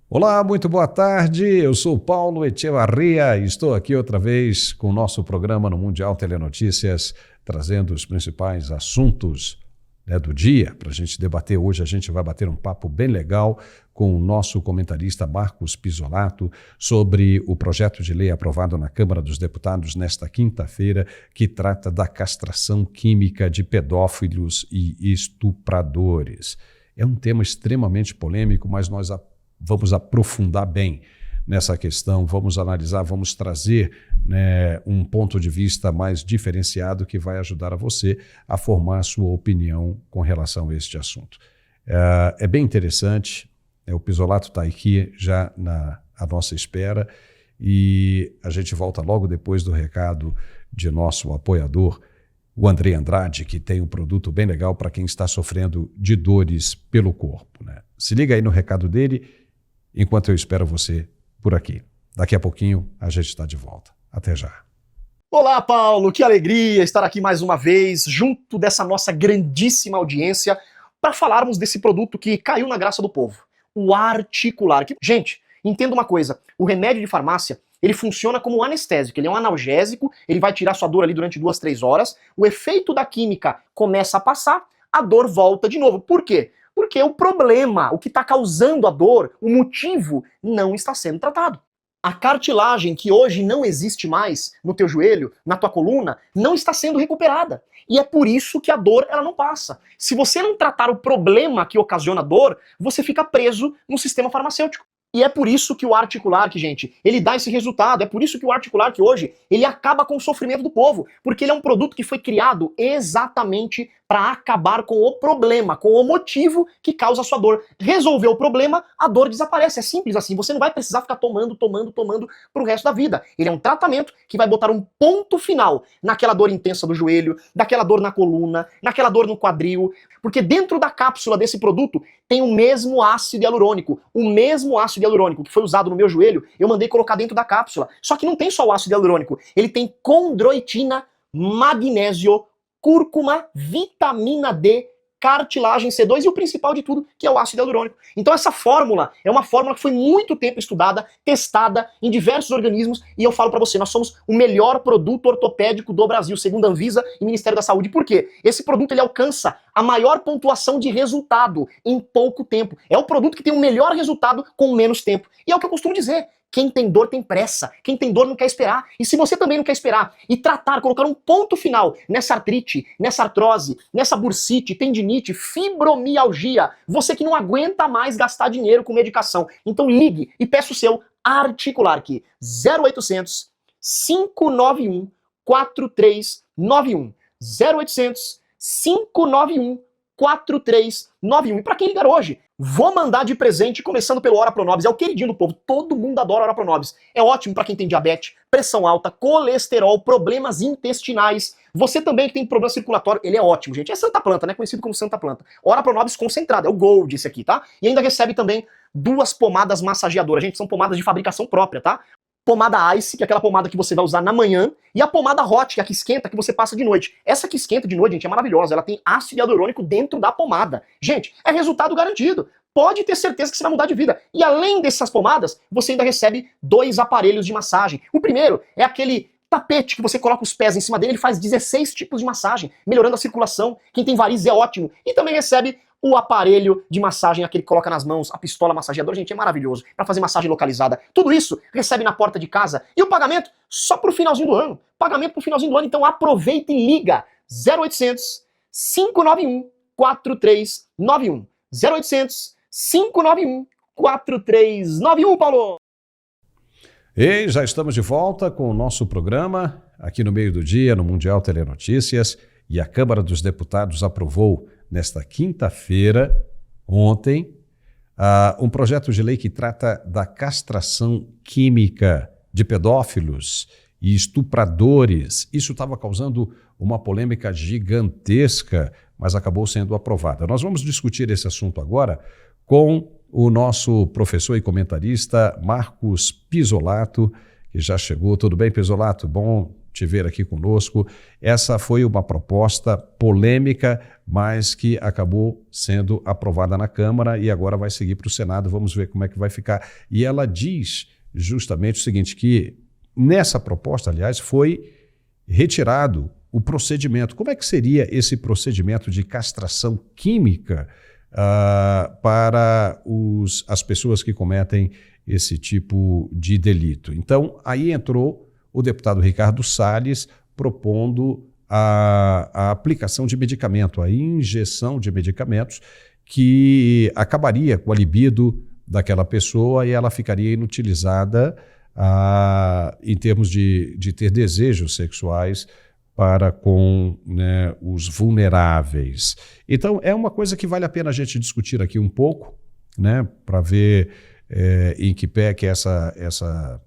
Olá, muito boa tarde. Eu sou Paulo Echevarria e estou aqui outra vez com o nosso programa no Mundial Telenotícias, trazendo os principais assuntos do dia para a gente debater. Hoje a gente vai bater um papo bem legal com o nosso comentarista Marcos Pisolato sobre o projeto de lei aprovado na Câmara dos Deputados nesta quinta-feira, que trata da castração química de pedófilos e estupradores. É um tema extremamente polêmico, mas nós vamos aprofundar bem nessa questão, vamos analisar, vamos trazer um ponto de vista mais diferenciado que vai ajudar a você a formar a sua opinião com relação a este assunto. É bem interessante, o Pisolato está aqui já à nossa espera e a gente volta logo depois do recado de nosso apoiador, o André Andrade, que tem um produto bem legal para quem está sofrendo de dores pelo corpo. Se liga aí no recado dele, enquanto eu espero você por aqui. Daqui a pouquinho a gente está de volta. Até já. Olá, Paulo, que alegria estar aqui mais uma vez, junto dessa nossa grandíssima audiência, para falarmos desse produto que caiu na graça do povo, o Articular. Gente, entenda uma coisa, o remédio de farmácia, ele funciona como um anestésico, ele é um analgésico, ele vai tirar sua dor ali durante 2, 3 horas, o efeito da química começa a passar, a dor volta de novo. Por quê? Porque o problema, o que está causando a dor, o motivo, não está sendo tratado. A cartilagem que hoje não existe mais no teu joelho, na tua coluna, não está sendo recuperada. E é por isso que a dor ela não passa. Se você não tratar o problema que ocasiona a dor, você fica preso no sistema farmacêutico. E é por isso que o Articular, gente, ele dá esse resultado. É por isso que o Articular, hoje, ele acaba com o sofrimento do povo. Porque ele é um produto que foi criado exatamente para acabar com o problema, com o motivo que causa a sua dor. Resolver o problema, a dor desaparece. É simples assim. Você não vai precisar ficar tomando pro resto da vida. Ele é um tratamento que vai botar um ponto final naquela dor intensa do joelho, daquela dor na coluna, naquela dor no quadril. Porque dentro da cápsula desse produto tem o mesmo ácido hialurônico. O mesmo ácido hialurônico que foi usado no meu joelho, eu mandei colocar dentro da cápsula. Só que não tem só o ácido hialurônico. Ele tem condroitina, magnésio, cúrcuma, vitamina D, cartilagem C2 e o principal de tudo, que é o ácido hialurônico. Então essa fórmula é uma fórmula que foi muito tempo estudada, testada em diversos organismos e eu falo pra você, nós somos o melhor produto ortopédico do Brasil, segundo a Anvisa e Ministério da Saúde. Por quê? Esse produto ele alcança a maior pontuação de resultado em pouco tempo. É o produto que tem o melhor resultado com menos tempo. E é o que eu costumo dizer. Quem tem dor tem pressa, quem tem dor não quer esperar. E se você também não quer esperar e tratar, colocar um ponto final nessa artrite, nessa artrose, nessa bursite, tendinite, fibromialgia, você que não aguenta mais gastar dinheiro com medicação, então ligue e peça o seu Articular aqui, 0800 591 4391, 0800 591 4391. E para quem ligar hoje, vou mandar de presente, começando pelo Ora Pronobis, é o queridinho do povo, todo mundo adora Ora Pronobis. É ótimo para quem tem diabetes, pressão alta, colesterol, problemas intestinais. Você também que tem problema circulatório, ele é ótimo, gente. É Santa Planta, né? Conhecido como Santa Planta. Ora Pronobis concentrado, é o Gold esse aqui, tá? E ainda recebe também 2 pomadas massageadoras. Gente, são pomadas de fabricação própria, tá? Pomada Ice, que é aquela pomada que você vai usar na manhã, e a pomada Hot, que é a que esquenta, que você passa de noite. Essa que esquenta de noite, gente, é maravilhosa. Ela tem ácido hialurônico dentro da pomada. Gente, é resultado garantido. Pode ter certeza que você vai mudar de vida. E além dessas pomadas, você ainda recebe 2 aparelhos de massagem. O primeiro é aquele tapete que você coloca os pés em cima dele, ele faz 16 tipos de massagem, melhorando a circulação. Quem tem varizes é ótimo. E também recebe o aparelho de massagem, aquele que coloca nas mãos, a pistola massageadora, gente, é maravilhoso, para fazer massagem localizada. Tudo isso recebe na porta de casa. E o pagamento só pro finalzinho do ano. Pagamento pro finalzinho do ano, então aproveita e liga. 0800 591 4391. 0800 591 4391, Paulo! E já estamos de volta com o nosso programa, aqui no meio do dia, no Mundial Telenotícias, e a Câmara dos Deputados aprovou nesta quinta-feira, ontem, um projeto de lei que trata da castração química de pedófilos e estupradores. Isso estava causando uma polêmica gigantesca, mas acabou sendo aprovada. Nós vamos discutir esse assunto agora com o nosso professor e comentarista Marcos Pisolato, que já chegou. Tudo bem, Pisolato? Bom te ver aqui conosco. Essa foi uma proposta polêmica, mas que acabou sendo aprovada na Câmara e agora vai seguir para o Senado. Vamos ver como é que vai ficar. E ela diz justamente o seguinte, que nessa proposta, aliás, foi retirado o procedimento. Como é que seria esse procedimento de castração química para as pessoas que cometem esse tipo de delito? Então, aí entrou o deputado Ricardo Salles propondo a aplicação de medicamento, a injeção de medicamentos que acabaria com a libido daquela pessoa e ela ficaria inutilizada em termos de ter desejos sexuais para com, né, os vulneráveis. Então, é uma coisa que vale a pena a gente discutir aqui um pouco, né, para ver em que pé que essa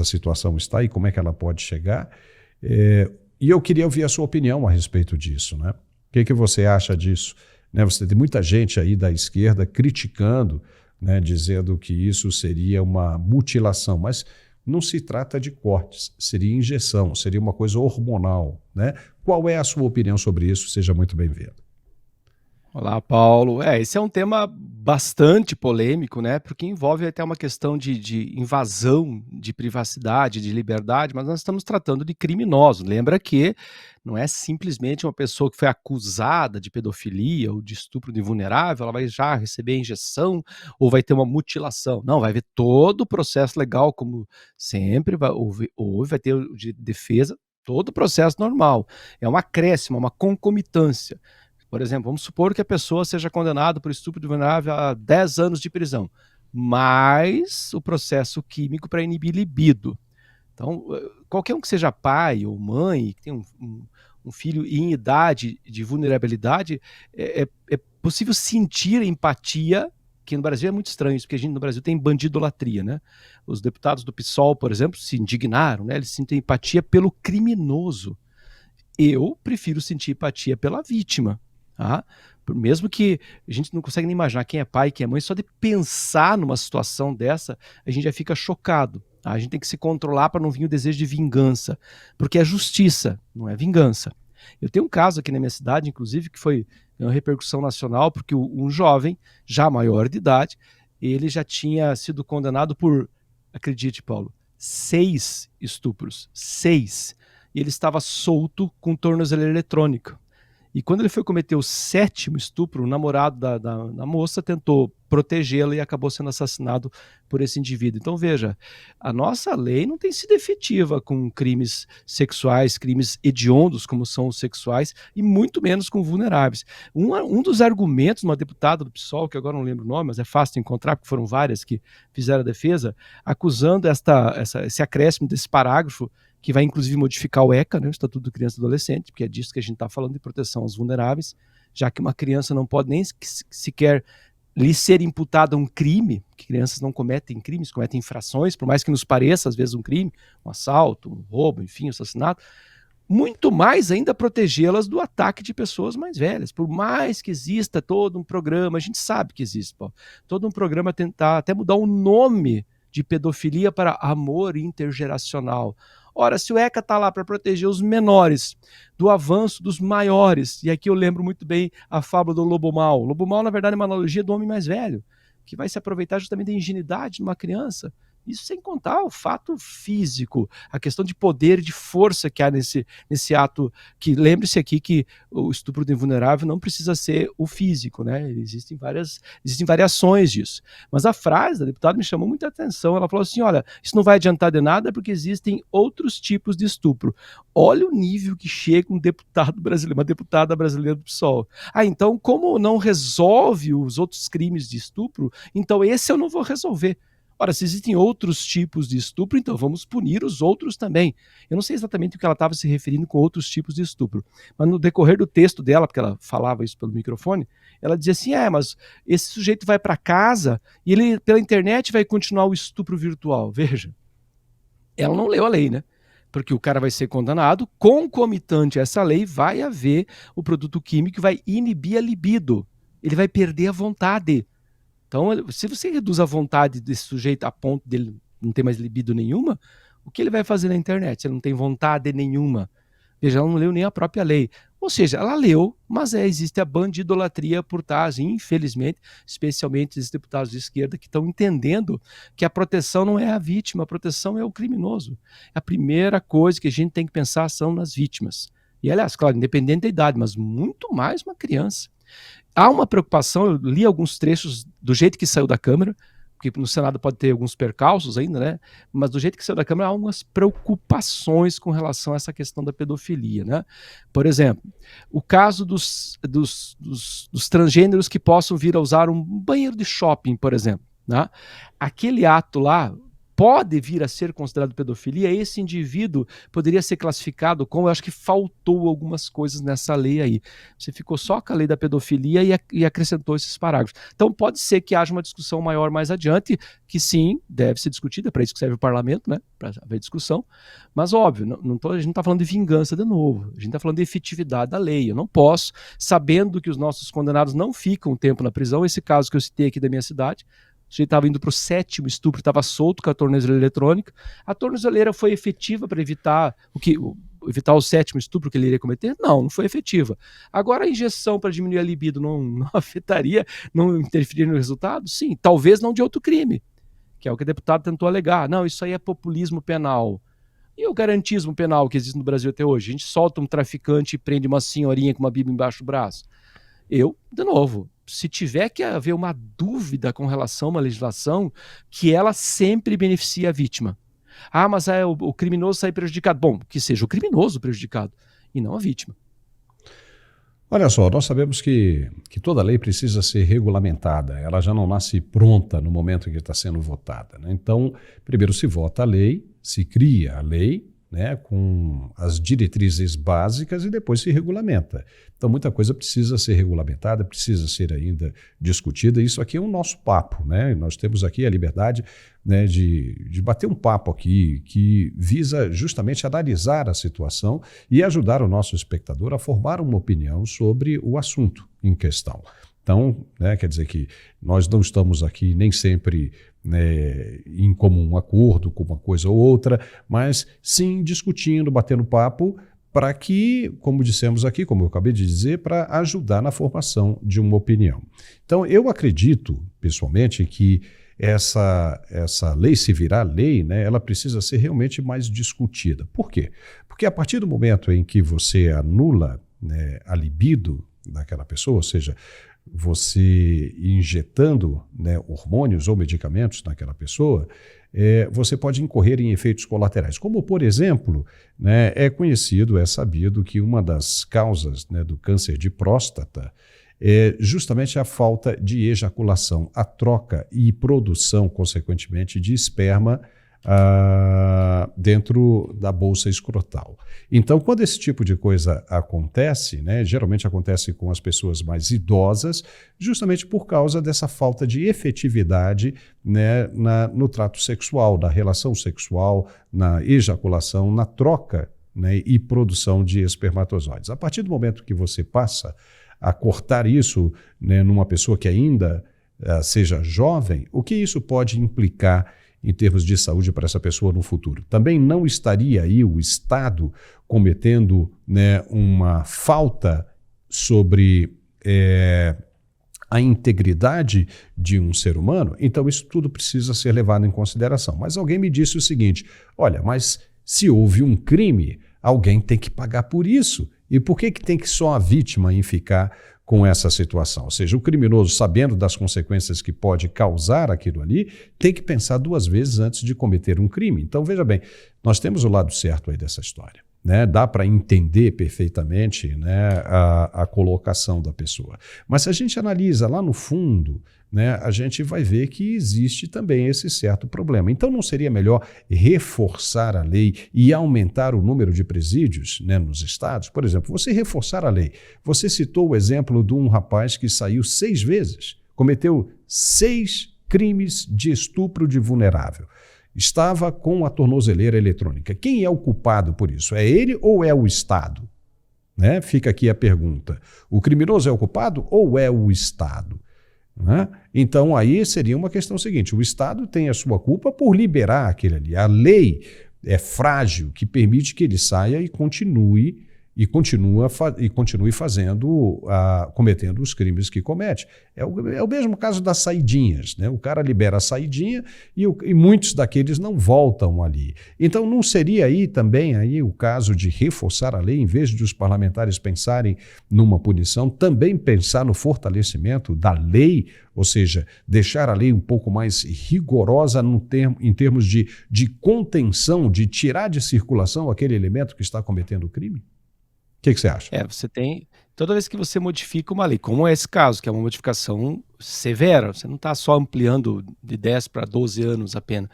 situação está e como é que ela pode chegar. E eu queria ouvir a sua opinião a respeito disso, né? O que você acha disso? Né, você tem muita gente aí da esquerda criticando, né, dizendo que isso seria uma mutilação, mas não se trata de cortes, seria injeção, seria uma coisa hormonal, né? Qual é a sua opinião sobre isso? Seja muito bem-vindo. Olá, Paulo. Esse é um tema bastante polêmico, né? Porque envolve até uma questão de invasão de privacidade, de liberdade, mas nós estamos tratando de criminosos. Lembra que não é simplesmente uma pessoa que foi acusada de pedofilia ou de estupro de vulnerável, ela vai já receber injeção ou vai ter uma mutilação. Não, vai ver todo o processo legal, como sempre vai ter o de defesa, todo o processo normal. É uma acréscimo, uma concomitância. Por exemplo, vamos supor que a pessoa seja condenada por estupro de vulnerável a 10 anos de prisão, mais o processo químico para inibir libido. Então, qualquer um que seja pai ou mãe, que tem um filho em idade de vulnerabilidade, é possível sentir empatia, que no Brasil é muito estranho isso, porque a gente no Brasil tem bandidolatria, né? Os deputados do PSOL, por exemplo, se indignaram, né? Eles sentem empatia pelo criminoso. Eu prefiro sentir empatia pela vítima. Tá? Mesmo que a gente não consegue nem imaginar quem é pai, quem é mãe, só de pensar numa situação dessa, a gente já fica chocado. Tá? A gente tem que se controlar para não vir o desejo de vingança, porque é justiça, não é vingança. Eu tenho um caso aqui na minha cidade, inclusive, que foi uma repercussão nacional, porque um jovem, já maior de idade, ele já tinha sido condenado por, acredite, Paulo, 6 estupros. 6. E ele estava solto com tornozeleira eletrônica. E quando ele foi cometer o 7º estupro, o namorado da moça tentou protegê-la e acabou sendo assassinado por esse indivíduo. Então, veja, a nossa lei não tem sido efetiva com crimes sexuais, crimes hediondos, como são os sexuais, e muito menos com vulneráveis. Um dos argumentos, uma deputada do PSOL, que agora não lembro o nome, mas é fácil de encontrar, porque foram várias que fizeram a defesa, acusando esse acréscimo desse parágrafo, que vai inclusive modificar o ECA, né, o Estatuto do Criança e Adolescente, porque é disso que a gente está falando, de proteção aos vulneráveis, já que uma criança não pode nem sequer lhe ser imputada um crime, que crianças não cometem crimes, cometem infrações, por mais que nos pareça às vezes um crime, um assalto, um roubo, enfim, um assassinato, muito mais ainda protegê-las do ataque de pessoas mais velhas, por mais que exista todo um programa, a gente sabe que existe, Paulo, todo um programa tentar até mudar o nome de pedofilia para amor intergeracional. Ora, se o ECA está lá para proteger os menores do avanço dos maiores, e aqui eu lembro muito bem a fábula do lobo mau. O lobo mau, na verdade, é uma analogia do homem mais velho, que vai se aproveitar justamente da ingenuidade de uma criança. Isso sem contar o fato físico, a questão de poder e de força que há nesse ato, que lembre-se aqui que o estupro do invulnerável não precisa ser o físico, né? Existem variações disso. Mas a frase da deputada me chamou muita atenção, ela falou assim, olha, isso não vai adiantar de nada porque existem outros tipos de estupro. Olha o nível que chega um deputado brasileiro, uma deputada brasileira do PSOL. Então como não resolve os outros crimes de estupro, então esse eu não vou resolver. Ora, se existem outros tipos de estupro, então vamos punir os outros também. Eu não sei exatamente o que ela estava se referindo com outros tipos de estupro, mas no decorrer do texto dela, porque ela falava isso pelo microfone, ela dizia assim, mas esse sujeito vai para casa e ele, pela internet, vai continuar o estupro virtual. Veja, ela não leu a lei, né? Porque o cara vai ser condenado, concomitante a essa lei, vai haver o produto químico que vai inibir a libido. Ele vai perder a vontade. Então, se você reduz a vontade desse sujeito a ponto dele não ter mais libido nenhuma, O que ele vai fazer na internet? Se ele não tem vontade nenhuma. Veja, ela não leu nem a própria lei. Ou seja, ela leu, mas existe a bandidolatria por trás, infelizmente, especialmente os deputados de esquerda que estão entendendo que a proteção não é a vítima, a proteção é o criminoso. A primeira coisa que a gente tem que pensar são nas vítimas. E, aliás, claro, independente da idade, mas muito mais uma criança. Há uma preocupação, eu li alguns trechos do jeito que saiu da Câmara, porque no Senado pode ter alguns percalços ainda, né? Mas do jeito que saiu da Câmara, há algumas preocupações com relação a essa questão da pedofilia, né? Por exemplo, o caso dos transgêneros que possam vir a usar um banheiro de shopping, por exemplo, né? Aquele ato lá pode vir a ser considerado pedofilia, esse indivíduo poderia ser classificado como, eu acho que faltou algumas coisas nessa lei aí. Você ficou só com a lei da pedofilia e acrescentou esses parágrafos. Então pode ser que haja uma discussão maior mais adiante, que sim, deve ser discutida, para isso que serve o parlamento, né, para haver discussão, mas óbvio, a gente não está falando de vingança de novo, a gente está falando de efetividade da lei. Eu não posso, sabendo que os nossos condenados não ficam um tempo na prisão, esse caso que eu citei aqui da minha cidade, o sujeito estava indo para o 7º estupro, estava solto com a tornozeleira eletrônica. A tornozeleira foi efetiva para evitar evitar o 7º estupro que ele iria cometer? Não foi efetiva. Agora a injeção para diminuir a libido não afetaria, não interferiria no resultado? Sim, talvez não de outro crime, que é o que o deputado tentou alegar. Não, isso aí é populismo penal. E o garantismo penal que existe no Brasil até hoje? A gente solta um traficante e prende uma senhorinha com uma bíblia embaixo do braço. De novo, se tiver que haver uma dúvida com relação a uma legislação, que ela sempre beneficie a vítima. Ah, mas o criminoso sai prejudicado. Bom, que seja o criminoso prejudicado e não a vítima. Olha só, nós sabemos que toda lei precisa ser regulamentada, ela já não nasce pronta no momento em que está sendo votada, né? Então, primeiro se vota a lei, se cria a lei, né, com as diretrizes básicas e depois se regulamenta. Então muita coisa precisa ser regulamentada, precisa ser ainda discutida. Isso aqui é o nosso papo, né? Nós temos aqui a liberdade, né, de bater um papo aqui que visa justamente analisar a situação e ajudar o nosso espectador a formar uma opinião sobre o assunto em questão. Então, né, quer dizer que nós não estamos aqui nem sempre, né, em comum acordo com uma coisa ou outra, mas sim discutindo, batendo papo para que, como dissemos aqui, como eu acabei de dizer, para ajudar na formação de uma opinião. Então, eu acredito, pessoalmente, que essa lei, se virar lei, né, ela precisa ser realmente mais discutida. Por quê? Porque a partir do momento em que você anula, né, a libido daquela pessoa, ou seja, você injetando, né, hormônios ou medicamentos naquela pessoa, você pode incorrer em efeitos colaterais. Como, por exemplo, né, é conhecido, é sabido que uma das causas, né, do câncer de próstata é justamente a falta de ejaculação, a troca e produção, consequentemente, de esperma dentro da bolsa escrotal. Então, quando esse tipo de coisa acontece, né, geralmente acontece com as pessoas mais idosas, justamente por causa dessa falta de efetividade, né, no trato sexual, na relação sexual, na ejaculação, na troca, né, e produção de espermatozoides. A partir do momento que você passa a cortar isso, né, numa pessoa que ainda seja jovem, o que isso pode implicar em termos de saúde para essa pessoa no futuro? Também não estaria aí o Estado cometendo, né, uma falta sobre a integridade de um ser humano? Então isso tudo precisa ser levado em consideração. Mas alguém me disse o seguinte: olha, mas se houve um crime, alguém tem que pagar por isso. E por que tem que só a vítima em ficar com essa situação? Ou seja, o criminoso, sabendo das consequências que pode causar aquilo ali, tem que pensar 2 vezes antes de cometer um crime. Então, veja bem, nós temos o lado certo aí dessa história, né? Dá para entender perfeitamente, né, a colocação da pessoa. Mas se a gente analisa lá no fundo, né, a gente vai ver que existe também esse certo problema. Então não seria melhor reforçar a lei e aumentar o número de presídios, né, nos estados? Por exemplo, você reforçar a lei. Você citou o exemplo de um rapaz que saiu 6 vezes, cometeu 6 crimes de estupro de vulnerável. Estava com a tornozeleira eletrônica. Quem é o culpado por isso? É ele ou é o Estado? Né? Fica aqui a pergunta. O criminoso é o culpado ou é o Estado? Né? Então aí seria uma questão seguinte: o Estado tem a sua culpa por liberar aquele ali. A lei frágil, que permite que ele saia e continue fazendo, cometendo os crimes que comete. É o mesmo caso das saidinhas, né? O cara libera a saidinha e muitos daqueles não voltam ali. Então não seria aí também o caso de reforçar a lei, em vez de os parlamentares pensarem numa punição, também pensar no fortalecimento da lei, ou seja, deixar a lei um pouco mais rigorosa em termos de contenção, de tirar de circulação aquele elemento que está cometendo o crime? O que você acha? Você tem. Toda vez que você modifica uma lei, como é esse caso, que é uma modificação severa, você não está só ampliando de 10 para 12 anos apenas.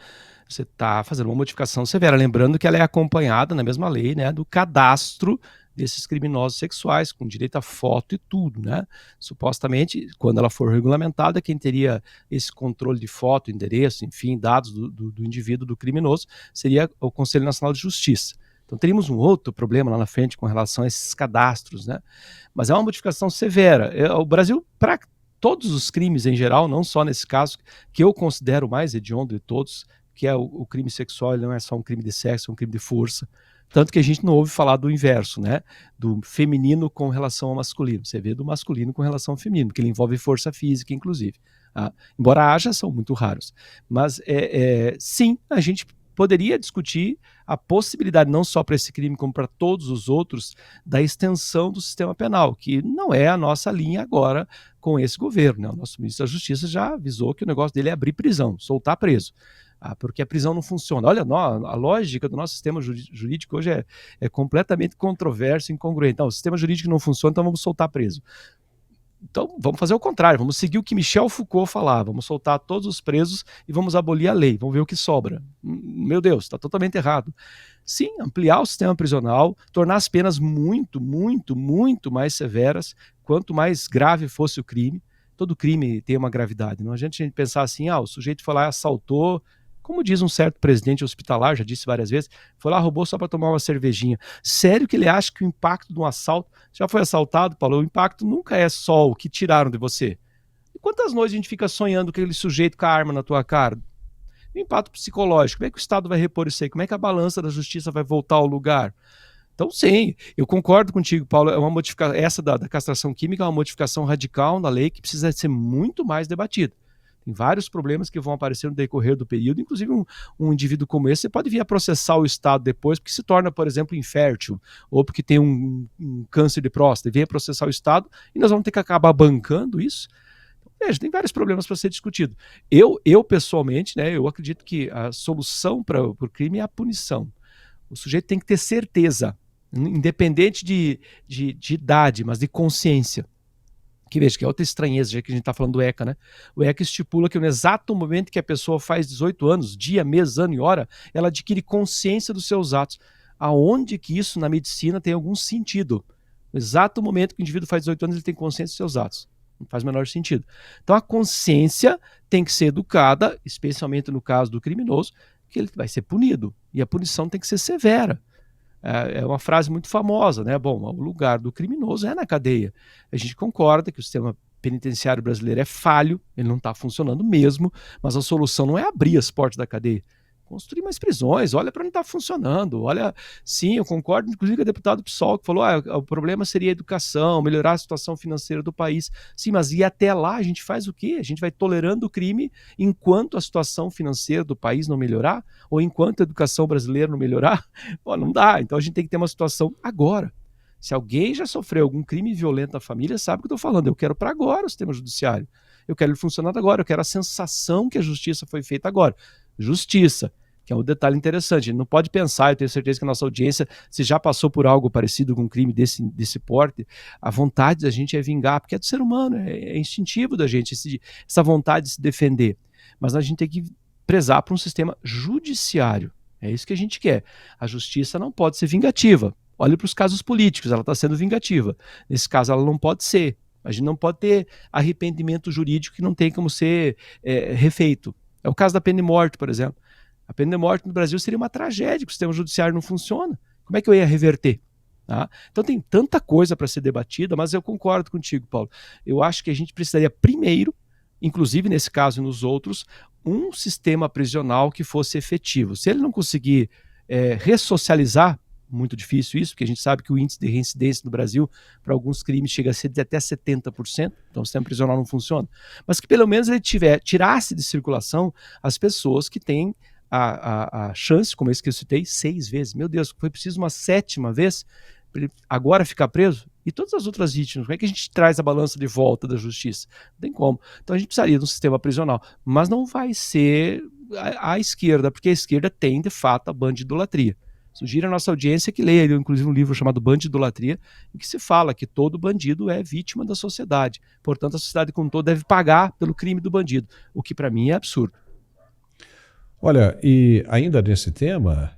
Você está fazendo uma modificação severa. Lembrando que ela é acompanhada na mesma lei, né, do cadastro desses criminosos sexuais, com direito a foto e tudo, né? Supostamente, quando ela for regulamentada, quem teria esse controle de foto, endereço, enfim, dados do indivíduo, do criminoso, seria o Conselho Nacional de Justiça. Então teríamos um outro problema lá na frente com relação a esses cadastros, né? Mas é uma modificação severa. O Brasil, para todos os crimes em geral, não só nesse caso, que eu considero o mais hediondo de todos, que é o crime sexual, ele não é só um crime de sexo, é um crime de força. Tanto que a gente não ouve falar do inverso, né? Do feminino com relação ao masculino. Você vê do masculino com relação ao feminino, que ele envolve força física, inclusive. Embora haja, são muito raros. Mas, sim, a gente poderia discutir a possibilidade, não só para esse crime, como para todos os outros, da extensão do sistema penal, que não é a nossa linha agora com esse governo, né? O nosso ministro da Justiça já avisou que o negócio dele é abrir prisão, soltar preso. Porque a prisão não funciona. Olha, a lógica do nosso sistema jurídico hoje é completamente controversa e incongruente. Então, o sistema jurídico não funciona, então vamos soltar preso. Então, vamos fazer o contrário, vamos seguir o que Michel Foucault falava, vamos soltar todos os presos e vamos abolir a lei, vamos ver o que sobra. Meu Deus, está totalmente errado. Sim, ampliar o sistema prisional, tornar as penas muito, muito, muito mais severas, quanto mais grave fosse o crime. Todo crime tem uma gravidade, não adianta a gente pensar assim, o sujeito foi lá e assaltou, como diz um certo presidente hospitalar, já disse várias vezes, foi lá, roubou só para tomar uma cervejinha. Sério que ele acha que o impacto de um assalto, já foi assaltado, Paulo, o impacto nunca é só o que tiraram de você. E quantas noites a gente fica sonhando com aquele sujeito com a arma na tua cara? O impacto psicológico, como é que o Estado vai repor isso aí? Como é que a balança da justiça vai voltar ao lugar? Então, sim, eu concordo contigo, Paulo, é uma modificação, essa da castração química é uma modificação radical na lei que precisa ser muito mais debatida. Tem vários problemas que vão aparecer no decorrer do período, inclusive um indivíduo como esse, você pode vir a processar o Estado depois, porque se torna, por exemplo, infértil, ou porque tem um câncer de próstata, e vem a processar o Estado, e nós vamos ter que acabar bancando isso. Então, veja, tem vários problemas para ser discutido. Eu pessoalmente, né, eu acredito que a solução para o crime é a punição. O sujeito tem que ter certeza, independente de idade, mas de consciência. Que veja, que é outra estranheza, já que a gente está falando do ECA, né? O ECA estipula que no exato momento que a pessoa faz 18 anos, dia, mês, ano e hora, ela adquire consciência dos seus atos. Aonde que isso na medicina tem algum sentido? No exato momento que o indivíduo faz 18 anos, ele tem consciência dos seus atos. Não faz o menor sentido. Então a consciência tem que ser educada, especialmente no caso do criminoso, que ele vai ser punido. E a punição tem que ser severa. É uma frase muito famosa, né? Bom, o lugar do criminoso é na cadeia. A gente concorda que o sistema penitenciário brasileiro é falho, ele não está funcionando mesmo, mas a solução não é abrir as portas da cadeia. Construir mais prisões, olha para onde está funcionando, olha, sim, eu concordo, inclusive com o deputado PSOL, que falou, o problema seria a educação, melhorar a situação financeira do país. Sim, mas e até lá a gente faz o quê? A gente vai tolerando o crime enquanto a situação financeira do país não melhorar? Ou enquanto a educação brasileira não melhorar? Pô, não dá, então a gente tem que ter uma situação agora. Se alguém já sofreu algum crime violento na família, sabe o que eu estou falando, eu quero para agora o sistema judiciário. Eu quero ele funcionando agora, eu quero a sensação que a justiça foi feita agora. Justiça, que é um detalhe interessante. A gente não pode pensar, eu tenho certeza que a nossa audiência, se já passou por algo parecido com um crime desse porte, a vontade da gente é vingar, porque é do ser humano, é instintivo da gente, essa vontade de se defender. Mas a gente tem que prezar por um sistema judiciário. É isso que a gente quer. A justiça não pode ser vingativa. Olhe para os casos políticos, ela está sendo vingativa. Nesse caso, ela não pode ser. A gente não pode ter arrependimento jurídico que não tem como ser refeito. É o caso da pena de morte, por exemplo. A pena de morte no Brasil seria uma tragédia, porque o sistema judiciário não funciona. Como é que eu ia reverter? Tá? Então tem tanta coisa para ser debatida, mas eu concordo contigo, Paulo. Eu acho que a gente precisaria primeiro, inclusive nesse caso e nos outros, um sistema prisional que fosse efetivo. Se ele não conseguir ressocializar, muito difícil isso, porque a gente sabe que o índice de reincidência no Brasil para alguns crimes chega a ser de até 70%, então o sistema prisional não funciona, mas que pelo menos ele tirasse de circulação as pessoas que têm a chance, como esse que eu citei, 6 vezes. Meu Deus, foi preciso uma 7ª vez para ele agora ficar preso? E todas as outras vítimas, como é que a gente traz a balança de volta da justiça? Não tem como. Então a gente precisaria de um sistema prisional, mas não vai ser a esquerda, porque a esquerda tem, de fato, a bandidolatria. Sugiro à nossa audiência que leia, inclusive, um livro chamado Bandidolatria, em que se fala que todo bandido é vítima da sociedade. Portanto, a sociedade como um todo deve pagar pelo crime do bandido, o que para mim é absurdo. Olha, e ainda nesse tema,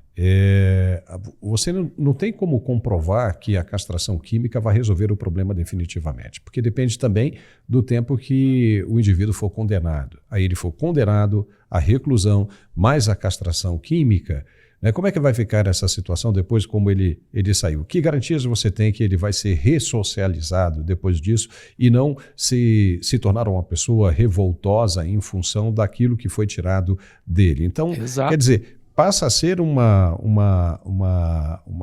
você não tem como comprovar que a castração química vai resolver o problema definitivamente, porque depende também do tempo que o indivíduo for condenado. Aí ele for condenado à reclusão, mais a castração química, né? Como é que vai ficar essa situação depois, como ele saiu? Que garantias você tem que ele vai ser ressocializado depois disso e não se tornar uma pessoa revoltosa em função daquilo que foi tirado dele? Então, Exato. quer dizer, passa a ser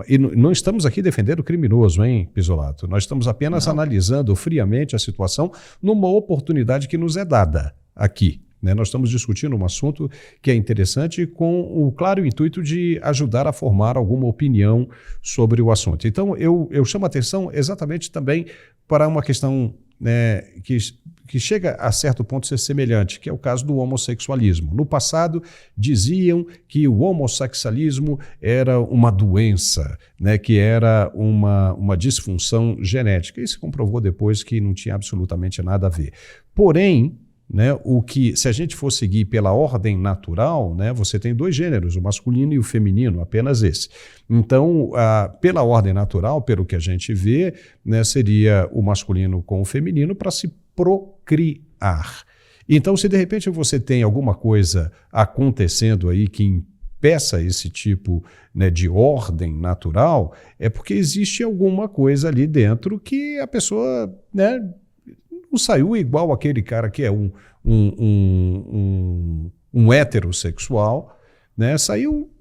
E não estamos aqui defendendo o criminoso, hein, Pisolato? Nós estamos apenas analisando friamente a situação numa oportunidade que nos é dada aqui. Né? Nós estamos discutindo um assunto que é interessante com o claro intuito de ajudar a formar alguma opinião sobre o assunto. Então, eu chamo a atenção exatamente também para uma questão, né, que chega a certo ponto a ser semelhante, que é o caso do homossexualismo. No passado, diziam que o homossexualismo era uma doença, né, que era uma disfunção genética. Isso se comprovou depois que não tinha absolutamente nada a ver. Porém, né, se a gente for seguir pela ordem natural, né, você tem 2 gêneros, o masculino e o feminino, apenas esse. Então, pela ordem natural, pelo que a gente vê, né, seria o masculino com o feminino para se procriar. Então, se de repente você tem alguma coisa acontecendo aí que impeça esse tipo, né, de ordem natural, é porque existe alguma coisa ali dentro que a pessoa, né, não saiu igual aquele cara que é um heterossexual, né? Saiu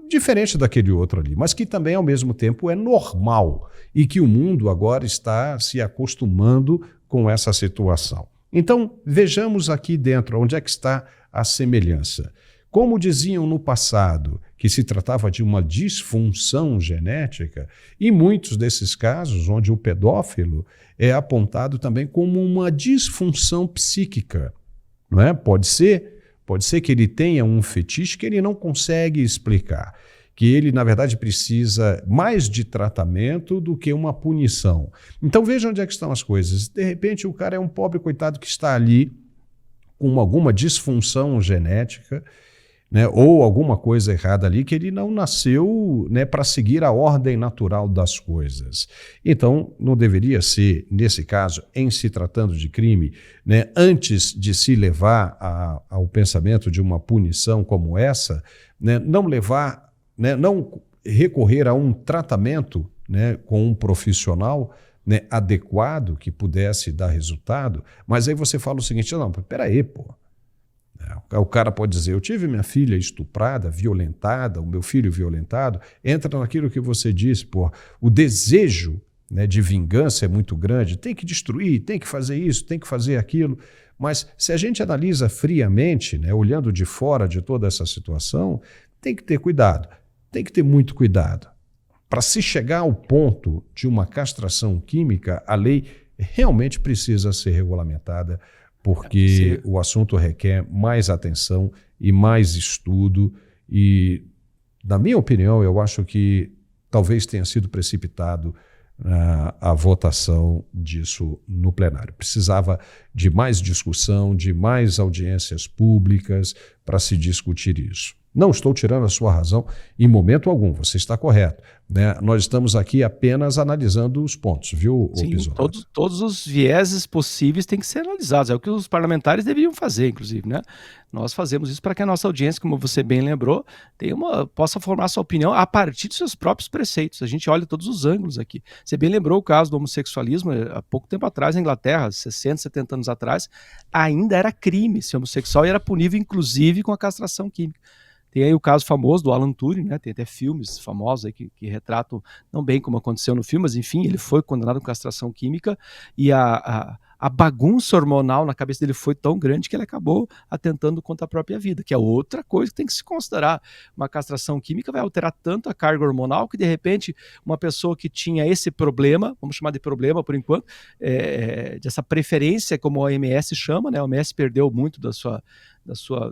diferente daquele outro ali, mas que também, ao mesmo tempo, é normal e que o mundo agora está se acostumando com essa situação. Então, vejamos aqui dentro onde é que está a semelhança. Como diziam no passado que se tratava de uma disfunção genética, em muitos desses casos, onde o pedófilo é apontado também como uma disfunção psíquica, não é? Pode ser que ele tenha um fetiche que ele não consegue explicar, que ele, na verdade, precisa mais de tratamento do que uma punição. Então, veja onde é que estão as coisas. De repente, o cara é um pobre coitado que está ali com alguma disfunção genética, né, ou alguma coisa errada ali, que ele não nasceu, né, para seguir a ordem natural das coisas. Então, não deveria ser, nesse caso, em se tratando de crime, né, antes de se levar ao pensamento de uma punição como essa, né, não levar, né, não recorrer a um tratamento, né, com um profissional, né, adequado que pudesse dar resultado, mas aí você fala o seguinte: não, peraí, pô. O cara pode dizer: eu tive minha filha estuprada, violentada, o meu filho violentado. Entra naquilo que você disse, pô, o desejo, né, de vingança é muito grande, tem que destruir, tem que fazer isso, tem que fazer aquilo. Mas se a gente analisa friamente, né, olhando de fora de toda essa situação, tem que ter cuidado, tem que ter muito cuidado. Para se chegar ao ponto de uma castração química, a lei realmente precisa ser regulamentada, porque o assunto requer mais atenção e mais estudo e, na minha opinião, eu acho que talvez tenha sido precipitado a votação disso no plenário. Precisava de mais discussão, de mais audiências públicas para se discutir isso. Não estou tirando a sua razão em momento algum, você está correto, né? Nós estamos aqui apenas analisando os pontos, viu, Sim, Pisolato? todos os vieses possíveis têm que ser analisados, é o que os parlamentares deveriam fazer, inclusive, né? Nós fazemos isso para que a nossa audiência, como você bem lembrou, possa formar sua opinião a partir dos seus próprios preceitos. A gente olha todos os ângulos aqui. Você bem lembrou o caso do homossexualismo, há pouco tempo atrás, na Inglaterra, 60, 70 anos atrás, ainda era crime ser homossexual e era punível, inclusive, com a castração química. Tem aí o caso famoso do Alan Turing, né? Tem até filmes famosos aí que retratam, não bem como aconteceu no filme, mas enfim, ele foi condenado com castração química e a bagunça hormonal na cabeça dele foi tão grande que ele acabou atentando contra a própria vida, que é outra coisa que tem que se considerar. Uma castração química vai alterar tanto a carga hormonal que, de repente, uma pessoa que tinha esse problema, vamos chamar de problema por enquanto, dessa preferência, como a OMS chama, né? A OMS perdeu muito do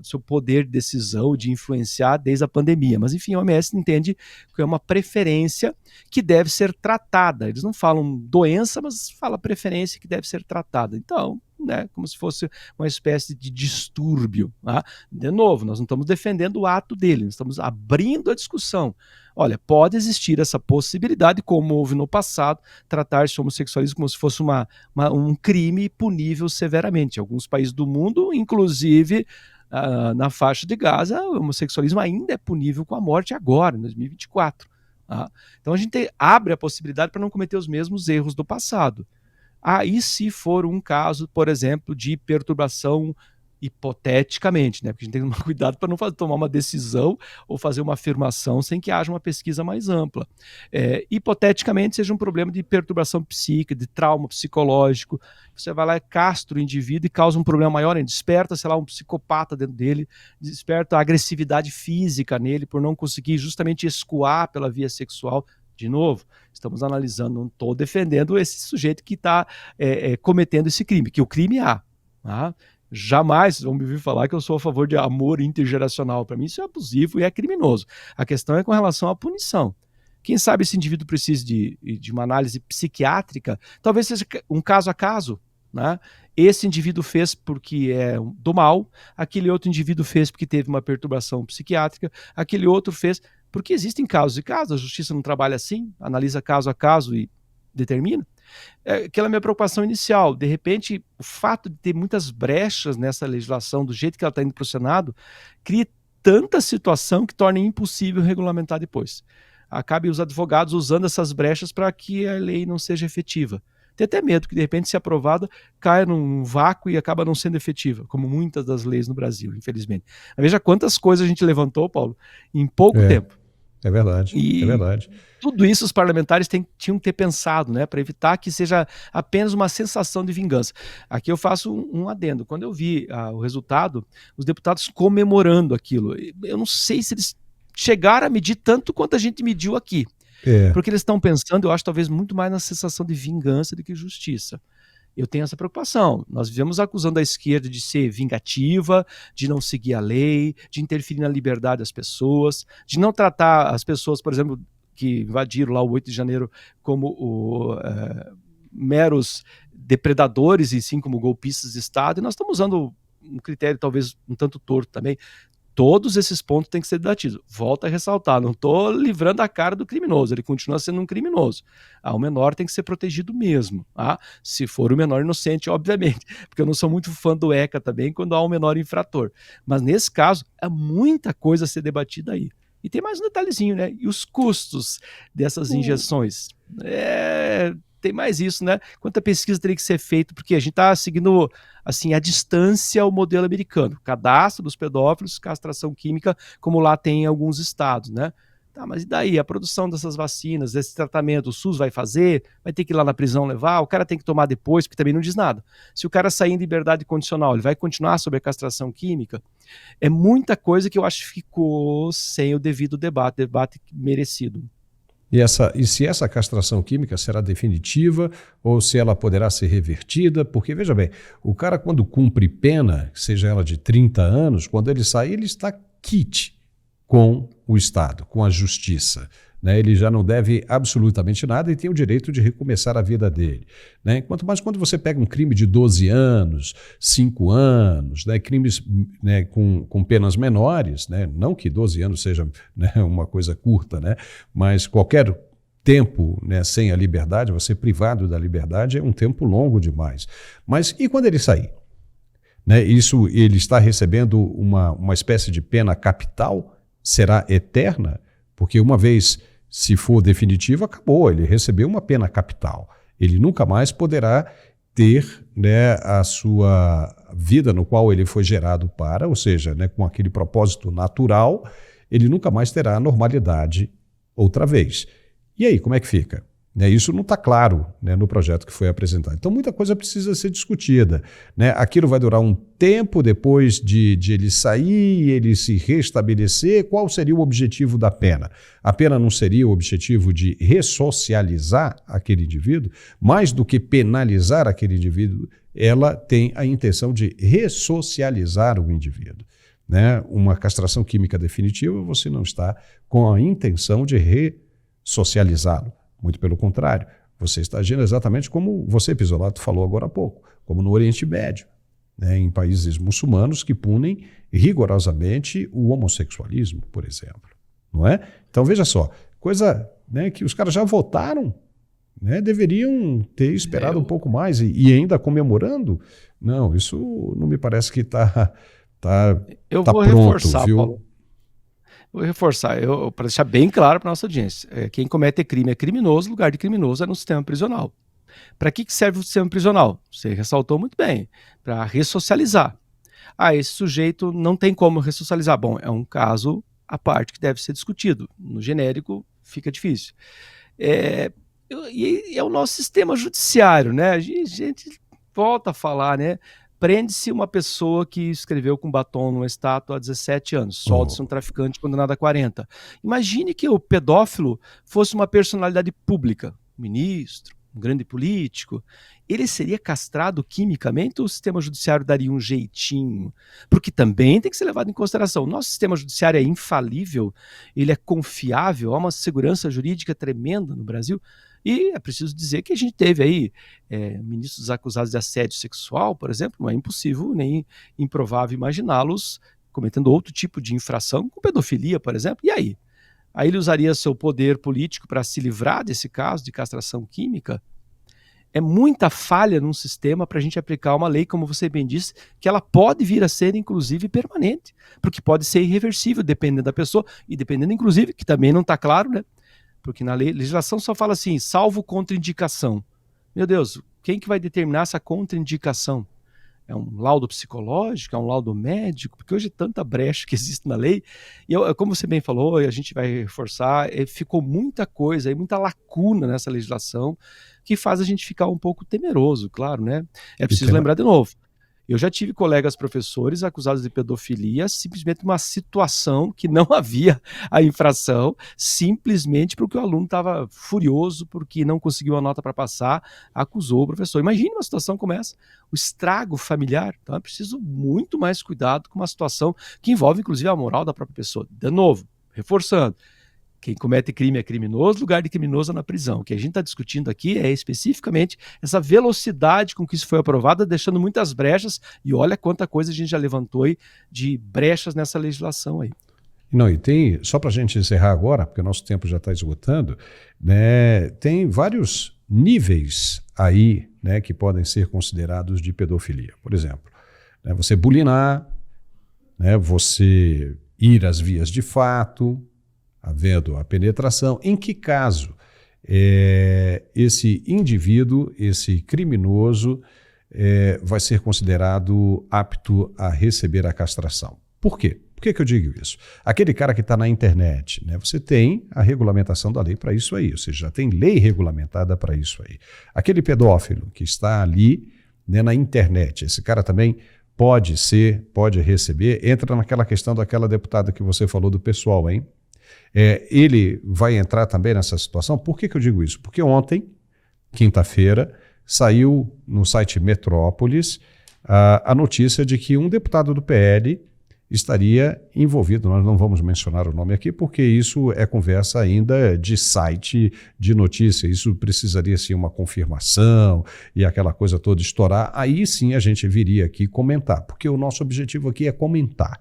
seu poder de decisão, de influenciar desde a pandemia. Mas, enfim, a OMS entende que é uma preferência que deve ser tratada. Eles não falam doença, mas fala preferência que deve ser tratada. Então, né, como se fosse uma espécie de distúrbio. Tá? De novo, nós não estamos defendendo o ato dele, nós estamos abrindo a discussão. Olha, pode existir essa possibilidade, como houve no passado, tratar-se o homossexualismo como se fosse um crime punível severamente. Em alguns países do mundo, inclusive na faixa de Gaza, o homossexualismo ainda é punível com a morte agora, em 2024. Tá? Então a gente abre a possibilidade para não cometer os mesmos erros do passado. E se for um caso, por exemplo, de perturbação hipoteticamente, né? Porque a gente tem que tomar cuidado para não tomar uma decisão ou fazer uma afirmação sem que haja uma pesquisa mais ampla. Hipoteticamente, seja um problema de perturbação psíquica, de trauma psicológico, você vai lá, castra o indivíduo e causa um problema maior, hein? Desperta, sei lá, um psicopata dentro dele, desperta a agressividade física nele por não conseguir justamente escoar pela via sexual. De novo, estamos analisando, não estou defendendo esse sujeito que está cometendo esse crime, que o crime há. Tá? Jamais vão me ouvir falar que eu sou a favor de amor intergeracional. Para mim isso é abusivo e é criminoso. A questão é com relação à punição. Quem sabe esse indivíduo precisa de uma análise psiquiátrica, talvez seja um caso a caso. Né? Esse indivíduo fez porque é do mal, aquele outro indivíduo fez porque teve uma perturbação psiquiátrica, aquele outro fez... Porque existem casos e casos, a justiça não trabalha assim, analisa caso a caso e determina. Aquela minha preocupação inicial, de repente, o fato de ter muitas brechas nessa legislação, do jeito que ela está indo para o Senado, cria tanta situação que torna impossível regulamentar depois. Acabe os advogados usando essas brechas para que a lei não seja efetiva. Tem até medo que, de repente, se aprovada, caia num vácuo e acaba não sendo efetiva, como muitas das leis no Brasil, infelizmente. Veja quantas coisas a gente levantou, Paulo, em pouco tempo. É verdade, é verdade. Tudo isso os parlamentares tinham que ter pensado, né, para evitar que seja apenas uma sensação de vingança. Aqui eu faço um adendo. Quando eu vi o resultado, os deputados comemorando aquilo, eu não sei se eles chegaram a medir tanto quanto a gente mediu aqui. Porque eles estão pensando, eu acho, talvez muito mais na sensação de vingança do que justiça. Eu tenho essa preocupação. Nós vivemos acusando a esquerda de ser vingativa, de não seguir a lei, de interferir na liberdade das pessoas, de não tratar as pessoas, por exemplo, que invadiram lá o 8 de janeiro como meros depredadores e sim como golpistas de Estado. E nós estamos usando um critério talvez um tanto torto também. Todos esses pontos têm que ser debatidos. Volto a ressaltar, não estou livrando a cara do criminoso, ele continua sendo um criminoso. O menor tem que ser protegido mesmo. Se for o menor inocente, obviamente, porque eu não sou muito fã do ECA também quando há um menor infrator. Mas nesse caso, há muita coisa a ser debatida aí. E tem mais um detalhezinho, né? E os custos dessas injeções? Tem mais isso, né? Quanta pesquisa teria que ser feita, porque a gente está seguindo, assim, à distância o modelo americano. Cadastro dos pedófilos, castração química, como lá tem em alguns estados, né? Tá, mas e daí? A produção dessas vacinas, desse tratamento, o SUS vai fazer? Vai ter que ir lá na prisão levar? O cara tem que tomar depois, porque também não diz nada. Se o cara sair em liberdade condicional, ele vai continuar sob a castração química? É muita coisa que eu acho que ficou sem o devido debate merecido. E se essa castração química será definitiva ou se ela poderá ser revertida? Porque, veja bem, o cara quando cumpre pena, seja ela de 30 anos, quando ele sai, ele está quite com o Estado, com a justiça. Né? Ele já não deve absolutamente nada e tem o direito de recomeçar a vida dele. Né? Quanto mais quando você pega um crime de 12 anos, 5 anos, né? Crimes, né, com penas menores, né? Não que 12 anos seja, né, uma coisa curta, né? Mas qualquer tempo, né, sem a liberdade, você privado da liberdade, é um tempo longo demais. Mas e quando ele sair? Né? Isso, ele está recebendo uma espécie de pena capital? Será eterna? Porque uma vez, se for definitivo, acabou, ele recebeu uma pena capital. Ele nunca mais poderá ter, né, a sua vida no qual ele foi gerado para, ou seja, né, com aquele propósito natural, ele nunca mais terá a normalidade outra vez. E aí, como é que fica? Né, isso não está claro, né, no projeto que foi apresentado. Então, muita coisa precisa ser discutida. Né? Aquilo vai durar um tempo depois de ele sair, ele se restabelecer. Qual seria o objetivo da pena? A pena não seria o objetivo de ressocializar aquele indivíduo? Mais do que penalizar aquele indivíduo, ela tem a intenção de ressocializar o indivíduo. Né? Uma castração química definitiva, você não está com a intenção de ressocializá-lo. Muito pelo contrário, você está agindo exatamente como você, Pisolato, falou agora há pouco, como no Oriente Médio, né, em países muçulmanos que punem rigorosamente o homossexualismo, por exemplo. Não é? Então, veja só, coisa, né, que os caras já votaram, né, deveriam ter esperado um pouco mais e ainda comemorando. Não, isso não me parece que está Eu tá vou pronto, reforçar, viu? Paulo. Vou reforçar, para deixar bem claro para a nossa audiência. Quem comete crime é criminoso, o lugar de criminoso é no sistema prisional. Para que serve o sistema prisional? Você ressaltou muito bem, para ressocializar. Esse sujeito não tem como ressocializar. Bom, é um caso à parte que deve ser discutido. No genérico, fica difícil. E é o nosso sistema judiciário, né? A gente volta a falar, né? Prende-se uma pessoa que escreveu com batom numa estátua há 17 anos, solta-se um traficante condenado a 40. Imagine que o pedófilo fosse uma personalidade pública, um ministro, um grande político. Ele seria castrado quimicamente ou o sistema judiciário daria um jeitinho? Porque também tem que ser levado em consideração. Nosso sistema judiciário é infalível, ele é confiável, há uma segurança jurídica tremenda no Brasil. E é preciso dizer que a gente teve aí ministros acusados de assédio sexual, por exemplo, não é impossível nem improvável imaginá-los cometendo outro tipo de infração, com pedofilia, por exemplo. E aí? Aí ele usaria seu poder político para se livrar desse caso de castração química? É muita falha num sistema para a gente aplicar uma lei, como você bem disse, que ela pode vir a ser, inclusive, permanente, porque pode ser irreversível, dependendo da pessoa, e dependendo, inclusive, que também não está claro, né? Porque na legislação só fala assim, salvo contraindicação. Meu Deus, quem que vai determinar essa contraindicação? É um laudo psicológico? É um laudo médico? Porque hoje é tanta brecha que existe na lei. E como você bem falou, a gente vai reforçar, ficou muita coisa, muita lacuna nessa legislação que faz a gente ficar um pouco temeroso, claro, né? É preciso lembrar de novo. Eu já tive colegas professores acusados de pedofilia simplesmente numa situação que não havia a infração, simplesmente porque o aluno estava furioso, porque não conseguiu a nota para passar, acusou o professor. Imagine uma situação como essa, o estrago familiar. Então é preciso muito mais cuidado com uma situação que envolve inclusive a moral da própria pessoa. De novo, reforçando, quem comete crime é criminoso, lugar de criminoso é na prisão. O que a gente está discutindo aqui é especificamente essa velocidade com que isso foi aprovado, deixando muitas brechas, e olha quanta coisa a gente já levantou aí de brechas nessa legislação aí. Não, e tem, só para a gente encerrar agora, porque o nosso tempo já está esgotando, né, tem vários níveis aí, né, que podem ser considerados de pedofilia. Por exemplo, né, você bulinar, né, você ir às vias de fato, havendo a penetração. Em que caso esse indivíduo, esse criminoso, vai ser considerado apto a receber a castração? Por quê? Por que eu digo isso? Aquele cara que está na internet, né, você tem a regulamentação da lei para isso aí, ou seja, já tem lei regulamentada para isso aí. Aquele pedófilo que está ali, né, na internet, esse cara também pode receber, entra naquela questão daquela deputada que você falou do pessoal, hein? Ele vai entrar também nessa situação. Por que eu digo isso? Porque ontem, quinta-feira, saiu no site Metrópolis a notícia de que um deputado do PL estaria envolvido. Nós não vamos mencionar o nome aqui, porque isso é conversa ainda de site de notícia. Isso precisaria ser uma confirmação e aquela coisa toda estourar. Aí sim a gente viria aqui comentar, porque o nosso objetivo aqui é comentar.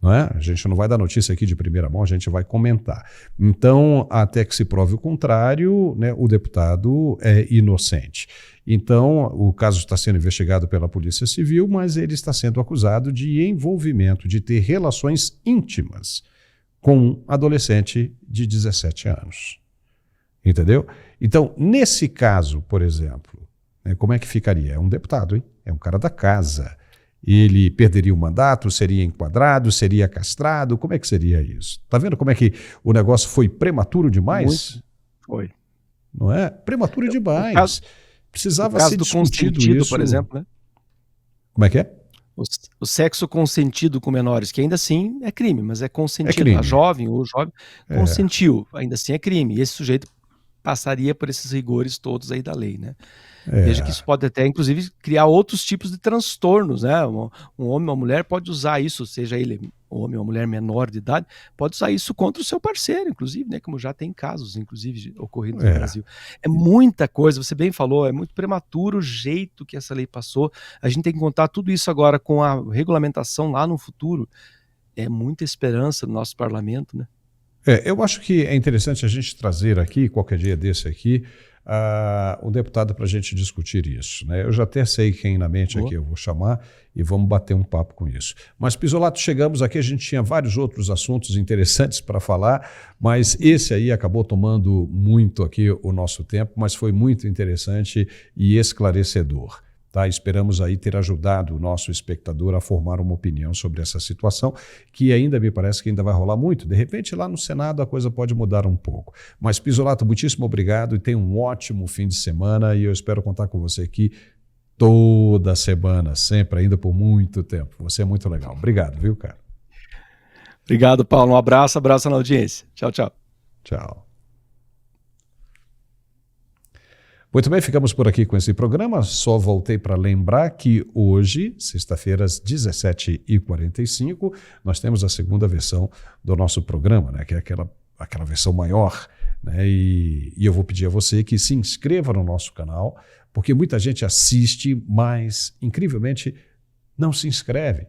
Não é? A gente não vai dar notícia aqui de primeira mão, a gente vai comentar. Então, até que se prove o contrário, né, o deputado é inocente. Então, o caso está sendo investigado pela Polícia Civil, mas ele está sendo acusado de envolvimento, de ter relações íntimas com um adolescente de 17 anos. Entendeu? Então, nesse caso, por exemplo, né? Como é que ficaria? É um deputado, hein? É um cara da casa. Ele perderia o mandato, seria enquadrado, seria castrado? Como é que seria isso? Tá vendo como é que o negócio foi prematuro demais? Muito. Foi. Não é? Prematuro demais. O Precisava caso ser do discutido consentido, isso. por exemplo, né? Como é que é? O sexo consentido com menores, que ainda assim é crime, mas é consentido. É crime. A jovem ou o jovem É. consentiu, ainda assim é crime. E esse sujeito passaria por esses rigores todos aí da lei, né? É. Veja que isso pode até, inclusive, criar outros tipos de transtornos, né? Um homem ou uma mulher pode usar isso, seja ele um homem ou uma mulher menor de idade, pode usar isso contra o seu parceiro, inclusive, né? Como já tem casos, inclusive, ocorridos no Brasil. É muita coisa, você bem falou, é muito prematuro o jeito que essa lei passou. A gente tem que contar tudo isso agora com a regulamentação lá no futuro. É muita esperança no nosso parlamento, né? Eu acho que é interessante a gente trazer aqui, qualquer dia desse aqui, um deputado para a gente discutir isso, né? Eu já até sei quem na mente aqui eu vou chamar e vamos bater um papo com isso. Mas, Pizzolato, chegamos aqui, a gente tinha vários outros assuntos interessantes para falar, mas esse aí acabou tomando muito aqui o nosso tempo, mas foi muito interessante e esclarecedor. Tá? Esperamos aí ter ajudado o nosso espectador a formar uma opinião sobre essa situação, que ainda me parece que ainda vai rolar muito. De repente, lá no Senado a coisa pode mudar um pouco. Mas, Pizzolato, muitíssimo obrigado e tenha um ótimo fim de semana e eu espero contar com você aqui toda semana, sempre, ainda por muito tempo. Você é muito legal. Obrigado, viu, cara? Obrigado, Paulo. Um abraço na audiência. Tchau, tchau. Tchau. Muito bem, ficamos por aqui com esse programa. Só voltei para lembrar que hoje, sexta-feira, às 17h45, nós temos a segunda versão do nosso programa, né, que é aquela versão maior. Né, e eu vou pedir a você que se inscreva no nosso canal, porque muita gente assiste, mas, incrivelmente, não se inscreve.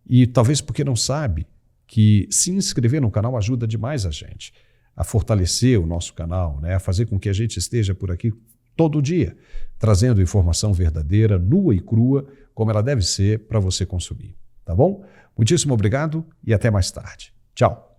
E talvez porque não sabe que se inscrever no canal ajuda demais a gente a fortalecer o nosso canal, né, a fazer com que a gente esteja por aqui todo dia, trazendo informação verdadeira, nua e crua, como ela deve ser para você consumir. Tá bom? Muitíssimo obrigado e até mais tarde. Tchau.